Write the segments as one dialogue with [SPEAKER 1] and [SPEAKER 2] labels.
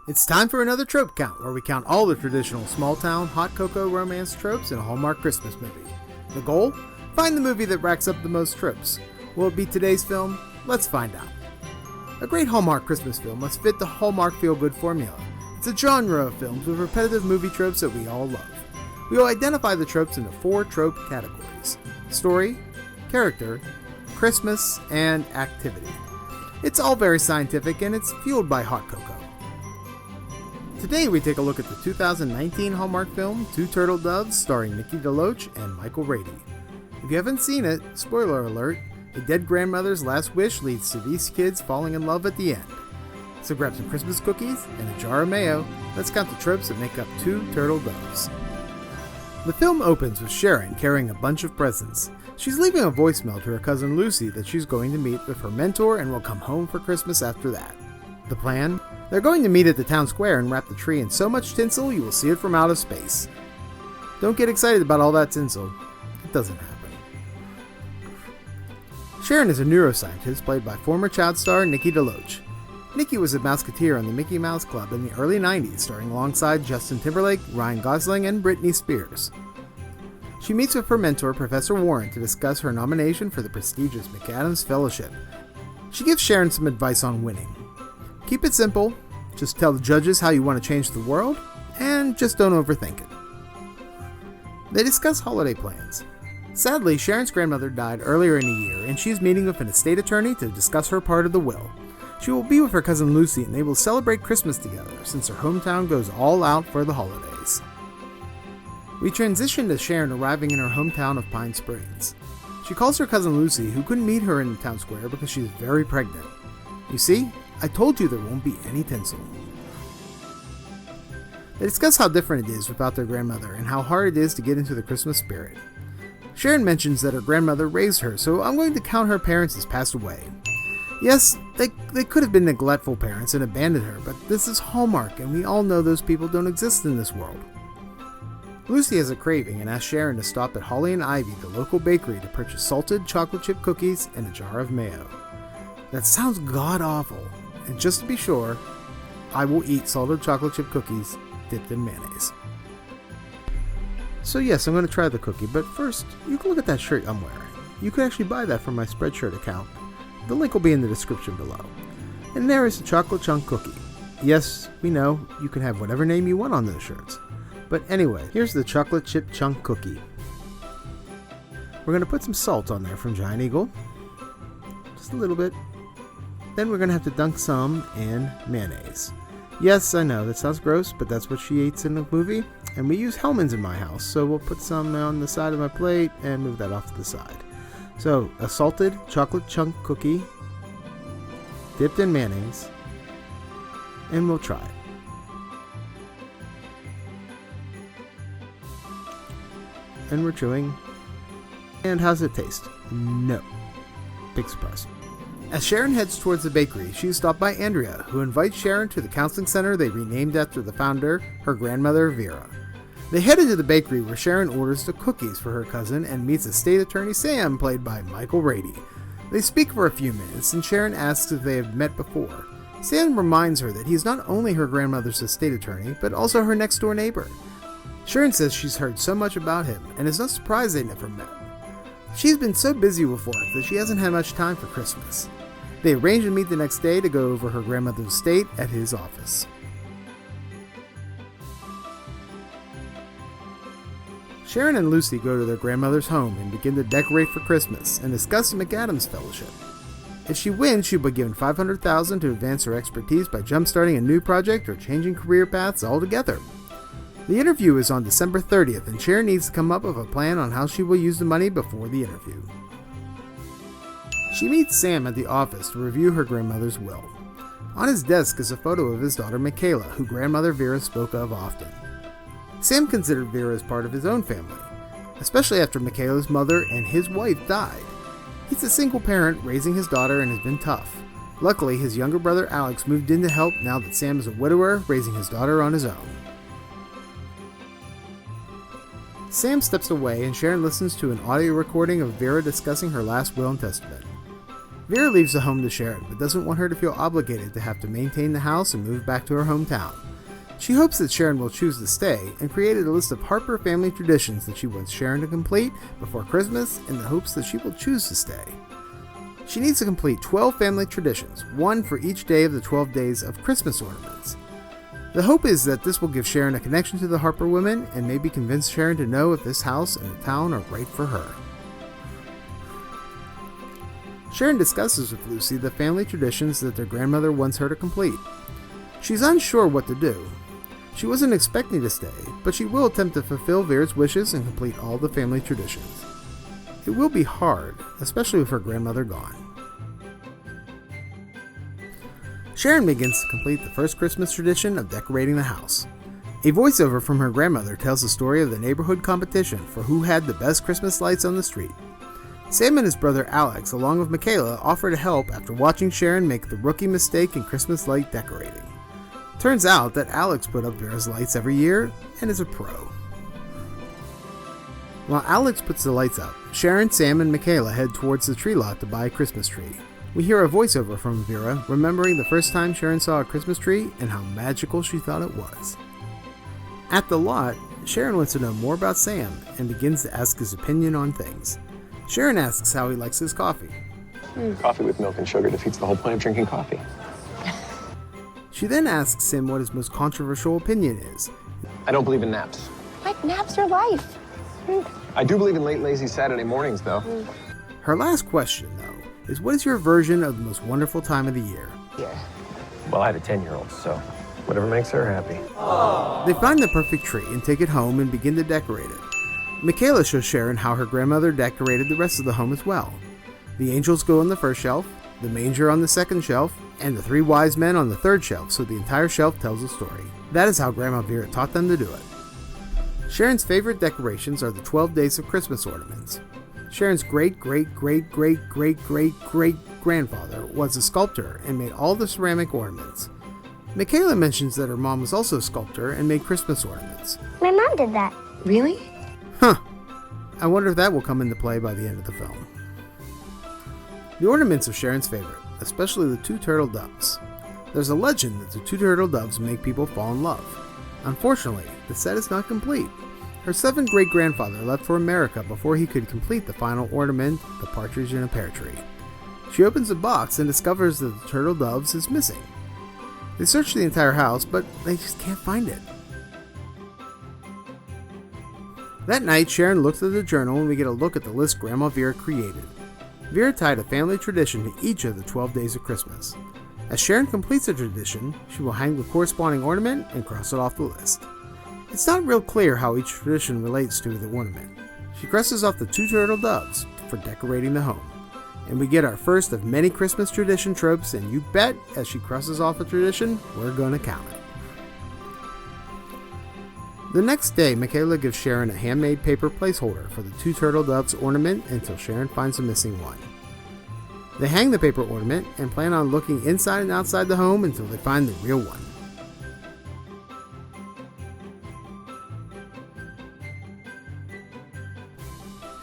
[SPEAKER 1] It's time for another Trope Count, where we count all the traditional small-town, hot cocoa romance tropes in a Hallmark Christmas movie. The goal? Find the movie that racks up the most tropes. Will it be today's film? Let's find out. A great Hallmark Christmas film must fit the Hallmark feel-good formula. It's a genre of films with repetitive movie tropes that we all love. We will identify the tropes into 4 trope categories: story, character, Christmas, and activity. It's all very scientific, and it's fueled by hot cocoa. Today we take a look at the 2019 Hallmark film Two Turtle Doves, starring Nikki DeLoach and Michael Rady. If you haven't seen it, spoiler alert, a dead grandmother's last wish leads to these kids falling in love at the end. So grab some Christmas cookies and a jar of mayo. Let's count the tropes that make up Two Turtle Doves. The film opens with Sharon carrying a bunch of presents. She's leaving a voicemail to her cousin Lucy that she's going to meet with her mentor and will come home for Christmas after that. The plan? They're going to meet at the town square and wrap the tree in so much tinsel you will see it from outer space. Don't get excited about all that tinsel. It doesn't happen. Sharon is a neuroscientist played by former child star Nikki DeLoach. Nikki was a Mouseketeer on the Mickey Mouse Club in the early 90s, starring alongside Justin Timberlake, Ryan Gosling, and Britney Spears. She meets with her mentor, Professor Warren, to discuss her nomination for the prestigious McAdams Fellowship. She gives Sharon some advice on winning. Keep it simple, just tell the judges how you want to change the world, and just don't overthink it. They discuss holiday plans. Sadly, Sharon's grandmother died earlier in the year, and she's meeting with an estate attorney to discuss her part of the will. She will be with her cousin Lucy, and they will celebrate Christmas together, since her hometown goes all out for the holidays. We transition to Sharon arriving in her hometown of Pine Springs. She calls her cousin Lucy, who couldn't meet her in the town square because she's very pregnant. You see, I told you there won't be any tinsel. They discuss how different it is without their grandmother and how hard it is to get into the Christmas spirit. Sharon mentions that her grandmother raised her, so I'm going to count her parents as passed away. Yes, they could have been neglectful parents and abandoned her, but this is Hallmark, and we all know those people don't exist in this world. Lucy has a craving and asks Sharon to stop at Holly and Ivy, the local bakery, to purchase salted chocolate chip cookies and a jar of mayo. That sounds god-awful, and just to be sure, I will eat salted chocolate chip cookies dipped in mayonnaise. So yes, I'm going to try the cookie, but first, you can look at that shirt I'm wearing. You can actually buy that from my Spreadshirt account. The link will be in the description below. And there is a chocolate chunk cookie. Yes, we know, you can have whatever name you want on those shirts. But anyway, here's the chocolate chip chunk cookie. We're going to put some salt on there from Giant Eagle. Just a little bit. Then we're going to have to dunk some in mayonnaise. Yes, I know, that sounds gross, but that's what she eats in the movie. And we use Hellmann's in my house, so we'll put some on the side of my plate and move that off to the side. So, a salted chocolate chunk cookie, dipped in mayonnaise, and we'll try it. And we're chewing. And how's it taste? No. Big surprise. As Sharon heads towards the bakery, she's stopped by Andrea, who invites Sharon to the counseling center they renamed after the founder, her grandmother Vera. They head into the bakery where Sharon orders the cookies for her cousin and meets estate attorney Sam, played by Michael Rady. They speak for a few minutes, and Sharon asks if they have met before. Sam reminds her that he's not only her grandmother's estate attorney, but also her next-door neighbor. Sharon says she's heard so much about him, and is not surprised they never met. She's been so busy with work that she hasn't had much time for Christmas. They arrange to meet the next day to go over her grandmother's estate at his office. Sharon and Lucy go to their grandmother's home and begin to decorate for Christmas and discuss the McAdams Fellowship. If she wins, she'll be given $500,000 to advance her expertise by jump-starting a new project or changing career paths altogether. The interview is on December 30th, and Sharon needs to come up with a plan on how she will use the money before the interview. She meets Sam at the office to review her grandmother's will. On his desk is a photo of his daughter Michaela, who grandmother Vera spoke of often. Sam considered Vera as part of his own family, especially after Michaela's mother and his wife died. He's a single parent raising his daughter and has been tough. Luckily, his younger brother Alex moved in to help now that Sam is a widower raising his daughter on his own. Sam steps away and Sharon listens to an audio recording of Vera discussing her last will and testament. Vera leaves the home to Sharon, but doesn't want her to feel obligated to have to maintain the house and move back to her hometown. She hopes that Sharon will choose to stay, and created a list of Harper family traditions that she wants Sharon to complete before Christmas in the hopes that she will choose to stay. She needs to complete 12 family traditions, one for each day of the 12 days of Christmas ornaments. The hope is that this will give Sharon a connection to the Harper women and maybe convince Sharon to know if this house and the town are right for her. Sharon discusses with Lucy the family traditions that their grandmother wants her to complete. She's unsure what to do. She wasn't expecting to stay, but she will attempt to fulfill Vera's wishes and complete all the family traditions. It will be hard, especially with her grandmother gone. Sharon begins to complete the first Christmas tradition of decorating the house. A voiceover from her grandmother tells the story of the neighborhood competition for who had the best Christmas lights on the street. Sam and his brother Alex, along with Michaela, offer to help after watching Sharon make the rookie mistake in Christmas light decorating. Turns out that Alex put up Vera's lights every year and is a pro. While Alex puts the lights up, Sharon, Sam, and Michaela head towards the tree lot to buy a Christmas tree. We hear a voiceover from Vera, remembering the first time Sharon saw a Christmas tree and how magical she thought it was. At the lot, Sharon wants to know more about Sam and begins to ask his opinion on things. Sharon asks how he likes his coffee.
[SPEAKER 2] Coffee with milk and sugar defeats the whole point of drinking coffee.
[SPEAKER 1] She then asks him what his most controversial opinion is.
[SPEAKER 2] I don't believe in naps.
[SPEAKER 3] What? Naps are life.
[SPEAKER 2] I do believe in late, lazy Saturday mornings, though.
[SPEAKER 1] Her last question, though, is what is your version of the most wonderful time of the year?
[SPEAKER 2] Yeah. Well, I had a 10-year-old, so whatever makes her happy.
[SPEAKER 1] They find the perfect tree and take it home and begin to decorate it. Michaela shows Sharon how her grandmother decorated the rest of the home as well. The angels go on the first shelf, the manger on the second shelf, and the 3 wise men on the third shelf, so the entire shelf tells a story. That is how Grandma Vera taught them to do it. Sharon's favorite decorations are the 12 days of Christmas ornaments. Sharon's great-great-great-great-great-great-grandfather was a sculptor and made all the ceramic ornaments. Michaela mentions that her mom was also a sculptor and made Christmas ornaments.
[SPEAKER 3] My mom did that. Really?
[SPEAKER 1] Huh. I wonder if that will come into play by the end of the film. The ornaments are Sharon's favorite, especially the 2 turtle doves. There's a legend that the 2 turtle doves make people fall in love. Unfortunately, the set is not complete. Her 7th great-grandfather left for America before he could complete the final ornament, the partridge in a pear tree. She opens the box and discovers that the turtle doves is missing. They search the entire house, but they just can't find it. That night, Sharon looks at the journal and we get a look at the list Grandma Vera created. Vera tied a family tradition to each of the 12 days of Christmas. As Sharon completes the tradition, she will hang the corresponding ornament and cross it off the list. It's not real clear how each tradition relates to the ornament. She crosses off the 2 turtle doves for decorating the home. And we get our first of many Christmas tradition tropes, and you bet as she crosses off a tradition, we're going to count it. The next day, Michaela gives Sharon a handmade paper placeholder for the 2 turtle doves ornament until Sharon finds the missing one. They hang the paper ornament and plan on looking inside and outside the home until they find the real one.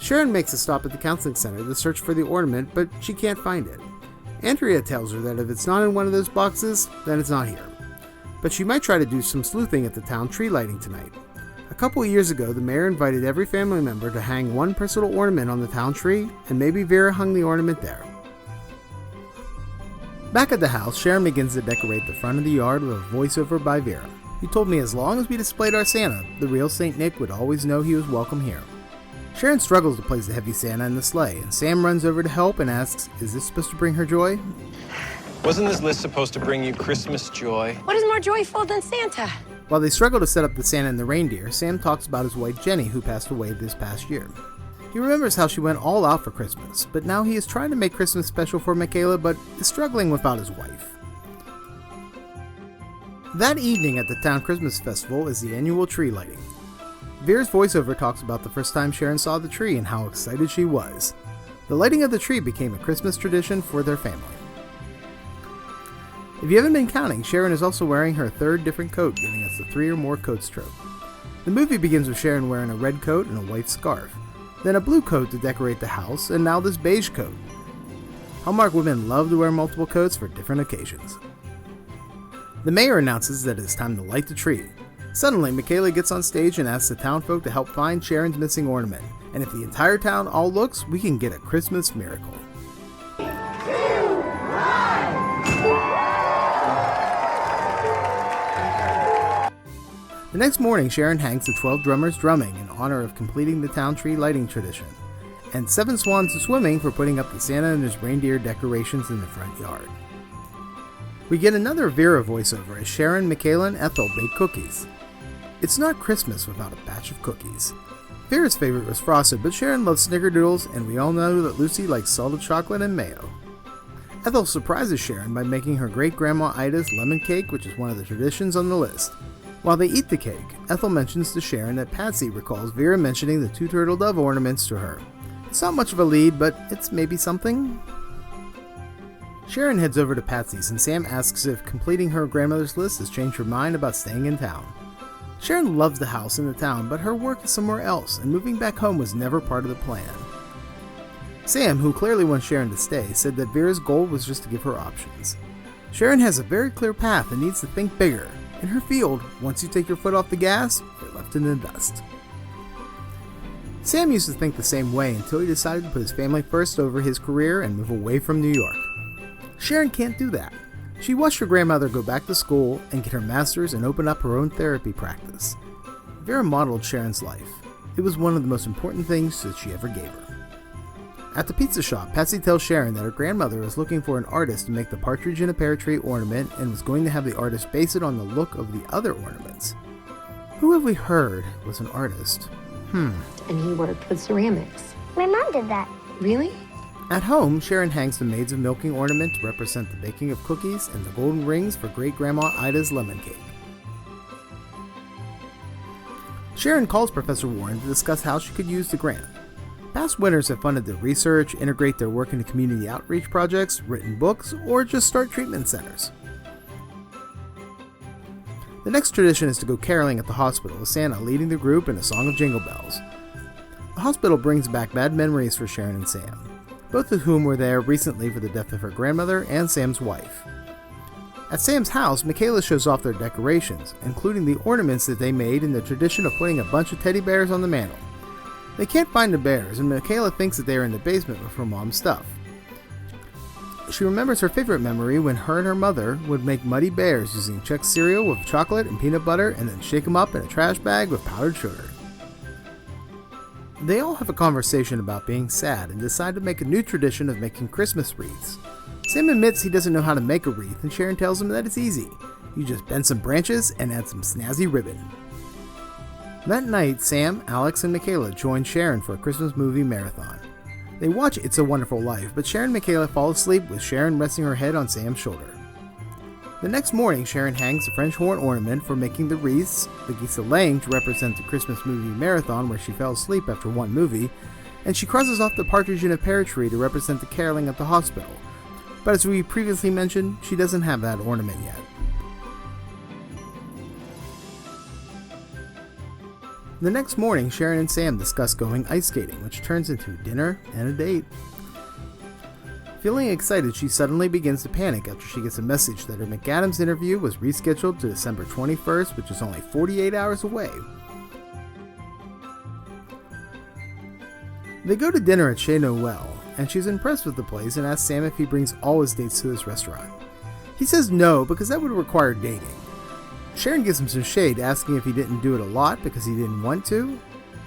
[SPEAKER 1] Sharon makes a stop at the counseling center to search for the ornament, but she can't find it. Andrea tells her that if it's not in one of those boxes, then it's not here. But she might try to do some sleuthing at the town tree lighting tonight. A couple of years ago, the mayor invited every family member to hang one personal ornament on the town tree, and maybe Vera hung the ornament there. Back at the house, Sharon begins to decorate the front of the yard with a voiceover by Vera, who told me as long as we displayed our Santa, the real St. Nick would always know he was welcome here. Sharon struggles to place the heavy Santa in the sleigh, and Sam runs over to help and asks, is this supposed to bring her joy?
[SPEAKER 4] Wasn't this list supposed to bring you Christmas joy?
[SPEAKER 3] What is more joyful than Santa?
[SPEAKER 1] While they struggle to set up the Santa and the reindeer, Sam talks about his wife Jenny, who passed away this past year. He remembers how she went all out for Christmas, but now he is trying to make Christmas special for Michaela, but is struggling without his wife. That evening at the town Christmas festival is the annual tree lighting. Vera's voiceover talks about the first time Sharon saw the tree and how excited she was. The lighting of the tree became a Christmas tradition for their family. If you haven't been counting, Sharon is also wearing her 3rd different coat, giving us the 3 or more coats trope. The movie begins with Sharon wearing a red coat and a white scarf, then a blue coat to decorate the house, and now this beige coat. Hallmark women love to wear multiple coats for different occasions. The mayor announces that it's time to light the tree. Suddenly, Michaela gets on stage and asks the townfolk to help find Sharon's missing ornament, and if the entire town all looks, we can get a Christmas miracle. The next morning, Sharon hangs the 12 drummers drumming in honor of completing the town tree lighting tradition, and 7 swans swimming for putting up the Santa and his reindeer decorations in the front yard. We get another Vera voiceover as Sharon, Michaela, and Ethel bake cookies. It's not Christmas without a batch of cookies. Vera's favorite was frosted, but Sharon loves snickerdoodles, and we all know that Lucy likes salted chocolate and mayo. Ethel surprises Sharon by making her great-grandma Ida's lemon cake, which is one of the traditions on the list. While they eat the cake, Ethel mentions to Sharon that Patsy recalls Vera mentioning the 2 turtle dove ornaments to her. It's not much of a lead, but it's maybe something. Sharon heads over to Patsy's, and Sam asks if completing her grandmother's list has changed her mind about staying in town. Sharon loves the house in the town, but her work is somewhere else, and moving back home was never part of the plan. Sam, who clearly wants Sharon to stay, said that Vera's goal was just to give her options. Sharon has a very clear path and needs to think bigger. In her field, once you take your foot off the gas, you're left in the dust. Sam used to think the same way until he decided to put his family first over his career and move away from New York. Sharon can't do that. She watched her grandmother go back to school and get her master's and open up her own therapy practice. Vera modeled Sharon's life. It was one of the most important things that she ever gave her. At the pizza shop, Patsy tells Sharon that her grandmother was looking for an artist to make the partridge in a pear tree ornament and was going to have the artist base it on the look of the other ornaments. Who have we heard was an artist?
[SPEAKER 3] And he worked with ceramics.
[SPEAKER 5] My mom did that.
[SPEAKER 3] Really?
[SPEAKER 1] At home, Sharon hangs the Maids of Milking ornament to represent the baking of cookies and the golden rings for great-grandma Ida's lemon cake. Sharon calls Professor Warren to discuss how she could use the grant. Past winners have funded their research, integrate their work into community outreach projects, written books, or just start treatment centers. The next tradition is to go caroling at the hospital, with Santa leading the group in a song of Jingle Bells. The hospital brings back bad memories for Sharon and Sam, both of whom were there recently for the death of her grandmother and Sam's wife. At Sam's house, Michaela shows off their decorations, including the ornaments that they made in the tradition of putting a bunch of teddy bears on the mantel. They can't find the bears, and Michaela thinks that they are in the basement with her mom's stuff. She remembers her favorite memory when her and her mother would make muddy bears using Chex cereal with chocolate and peanut butter and then shake them up in a trash bag with powdered sugar. They all have a conversation about being sad and decide to make a new tradition of making Christmas wreaths. Sam admits he doesn't know how to make a wreath, and Sharon tells him that it's easy. You just bend some branches and add some snazzy ribbon. That night, Sam, Alex, and Michaela join Sharon for a Christmas movie marathon. They watch It's a Wonderful Life, but Sharon and Michaela fall asleep with Sharon resting her head on Sam's shoulder. The next morning, Sharon hangs the French horn ornament for making the wreaths, the geese a laying to represent the Christmas movie marathon where she fell asleep after one movie, and she crosses off the partridge in a pear tree to represent the caroling at the hospital. But as we previously mentioned, she doesn't have that ornament yet. The next morning, Sharon and Sam discuss going ice skating, which turns into dinner and a date. Feeling excited, she suddenly begins to panic after she gets a message that her McAdams interview was rescheduled to December 21st, which is only 48 hours away. They go to dinner at Chez Noël, and she's impressed with the place and asks Sam if he brings all his dates to this restaurant. He says no, because that would require dating. Sharon gives him some shade, asking if he didn't do it a lot because he didn't want to,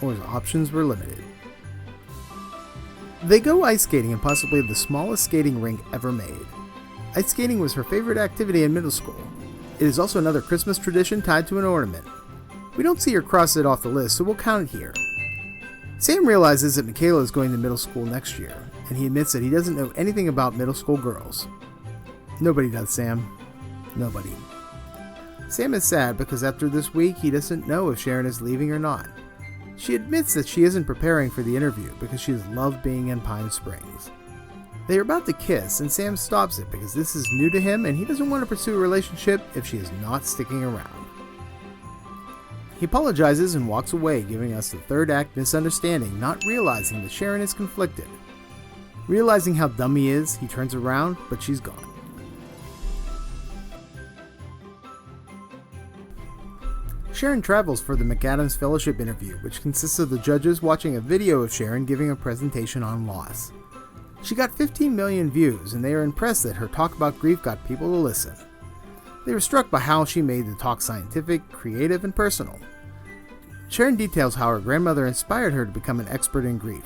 [SPEAKER 1] or his options were limited. They go ice skating in possibly the smallest skating rink ever made. Ice skating was her favorite activity in middle school. It is also another Christmas tradition tied to an ornament. We don't see her cross it off the list, so we'll count it here. Sam realizes that Michaela is going to middle school next year, and he admits that he doesn't know anything about middle school girls. Nobody does, Sam. Nobody. Sam is sad because after this week, he doesn't know if Sharon is leaving or not. She admits that she isn't preparing for the interview because she has loved being in Pine Springs. They are about to kiss, and Sam stops it because this is new to him and he doesn't want to pursue a relationship if she is not sticking around. He apologizes and walks away, giving us the third act misunderstanding, not realizing that Sharon is conflicted. Realizing how dumb he is, he turns around, but she's gone. Sharon travels for the McAdams Fellowship interview, which consists of the judges watching a video of Sharon giving a presentation on loss. She got 15 million views, and they are impressed that her talk about grief got people to listen. They were struck by how she made the talk scientific, creative, and personal. Sharon details how her grandmother inspired her to become an expert in grief.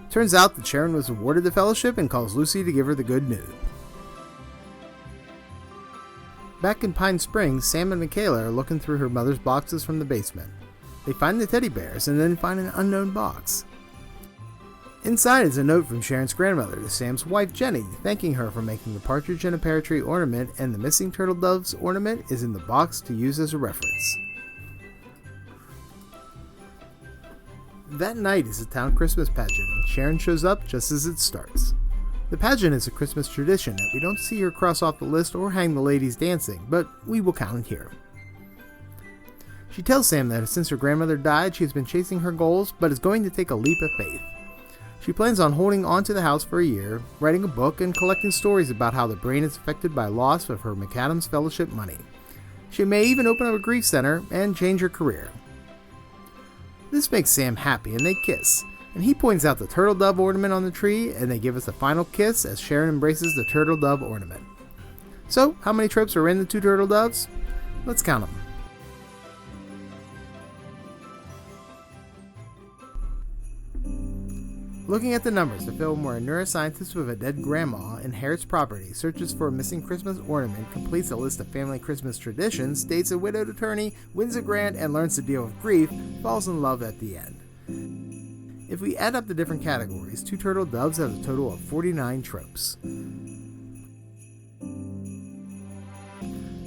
[SPEAKER 1] Turns out that Sharon was awarded the fellowship and calls Lucy to give her the good news. Back in Pine Springs, Sam and Michaela are looking through her mother's boxes from the basement. They find the teddy bears and then find an unknown box. Inside is a note from Sharon's grandmother to Sam's wife Jenny, thanking her for making the partridge in a pear tree ornament, and the missing turtle doves ornament is in the box to use as a reference. That night is a town Christmas pageant, and Sharon shows up just as it starts. The pageant is a Christmas tradition that we don't see her cross off the list or hang the ladies dancing, but we will count it here. She tells Sam that since her grandmother died, she has been chasing her goals, but is going to take a leap of faith. She plans on holding on to the house for a year, writing a book, and collecting stories about how the brain is affected by loss of her McAdams Fellowship money. She may even open up a grief center and change her career. This makes Sam happy, and they kiss. And he points out the turtle dove ornament on the tree, and they give us a final kiss as Sharon embraces the turtle dove ornament. So, how many tropes are in the two turtle doves? Let's count them. Looking at the numbers, the film where a neuroscientist with a dead grandma inherits property, searches for a missing Christmas ornament, completes a list of family Christmas traditions, dates a widowed attorney, wins a grant, and learns to deal with grief, falls in love at the end. If we add up the different categories, Two Turtle Doves has a total of 49 tropes.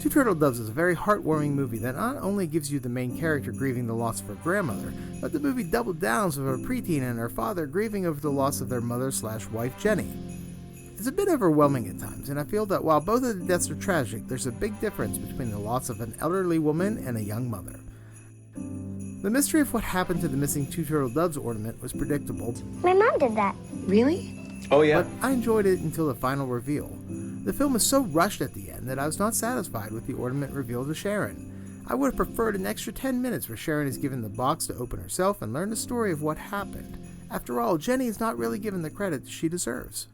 [SPEAKER 1] Two Turtle Doves is a very heartwarming movie that not only gives you the main character grieving the loss of her grandmother, but the movie double downs with her preteen and her father grieving over the loss of their mother/wife Jenny. It's a bit overwhelming at times, and I feel that while both of the deaths are tragic, there's a big difference between the loss of an elderly woman and a young mother. The mystery of what happened to the missing Two Turtle Doves ornament was predictable.
[SPEAKER 3] My mom did that. Really?
[SPEAKER 4] Oh, yeah.
[SPEAKER 1] But I enjoyed it until the final reveal. The film is so rushed at the end that I was not satisfied with the ornament reveal to Sharon. I would have preferred an extra 10 minutes where Sharon is given the box to open herself and learn the story of what happened. After all, Jenny is not really given the credit she deserves.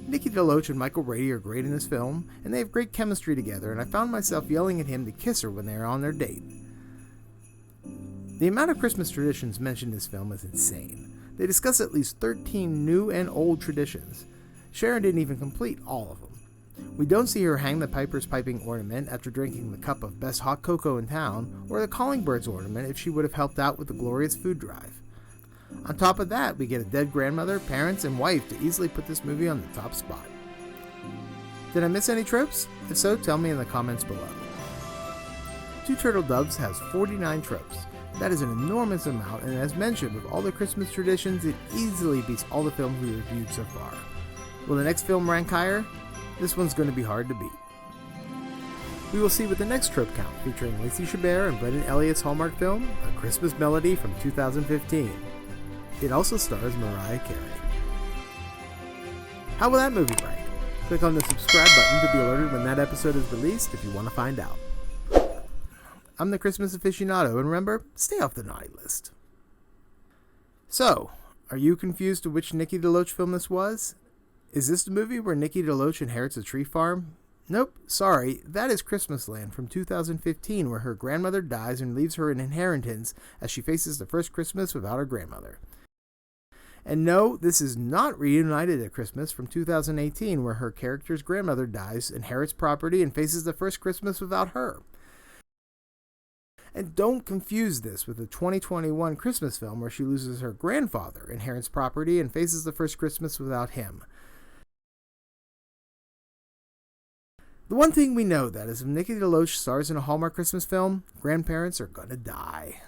[SPEAKER 1] Nikki DeLoach and Michael Brady are great in this film, and they have great chemistry together, and I found myself yelling at him to kiss her when they are on their date. The amount of Christmas traditions mentioned in this film is insane. They discuss at least 13 new and old traditions. Sharon didn't even complete all of them. We don't see her hang the Piper's piping ornament after drinking the cup of best hot cocoa in town, or the calling birds ornament if she would have helped out with the glorious food drive. On top of that, we get a dead grandmother, parents, and wife to easily put this movie on the top spot. Did I miss any tropes? If so, tell me in the comments below. Two Turtle Doves has 49 tropes. That is an enormous amount, and as mentioned, with all the Christmas traditions, it easily beats all the films we reviewed so far. Will the next film rank higher? This one's going to be hard to beat. We will see with the next Trope Count, featuring Lacey Chabert and Brendan Elliott's Hallmark film, A Christmas Melody from 2015. It also stars Mariah Carey. How will that movie rank? Click on the subscribe button to be alerted when that episode is released if you want to find out. I'm the Christmas aficionado, and remember, stay off the naughty list. So, are you confused to which Nikki DeLoach film this was? Is this the movie where Nikki DeLoach inherits a tree farm? Nope, sorry, that is Christmasland from 2015, where her grandmother dies and leaves her an inheritance as she faces the first Christmas without her grandmother. And no, this is not Reunited at Christmas from 2018, where her character's grandmother dies, inherits property, and faces the first Christmas without her. And don't confuse this with the 2021 Christmas film where she loses her grandfather, inherits property, and faces the first Christmas without him. The one thing we know that is if Nikki DeLoach stars in a Hallmark Christmas film, grandparents are gonna die.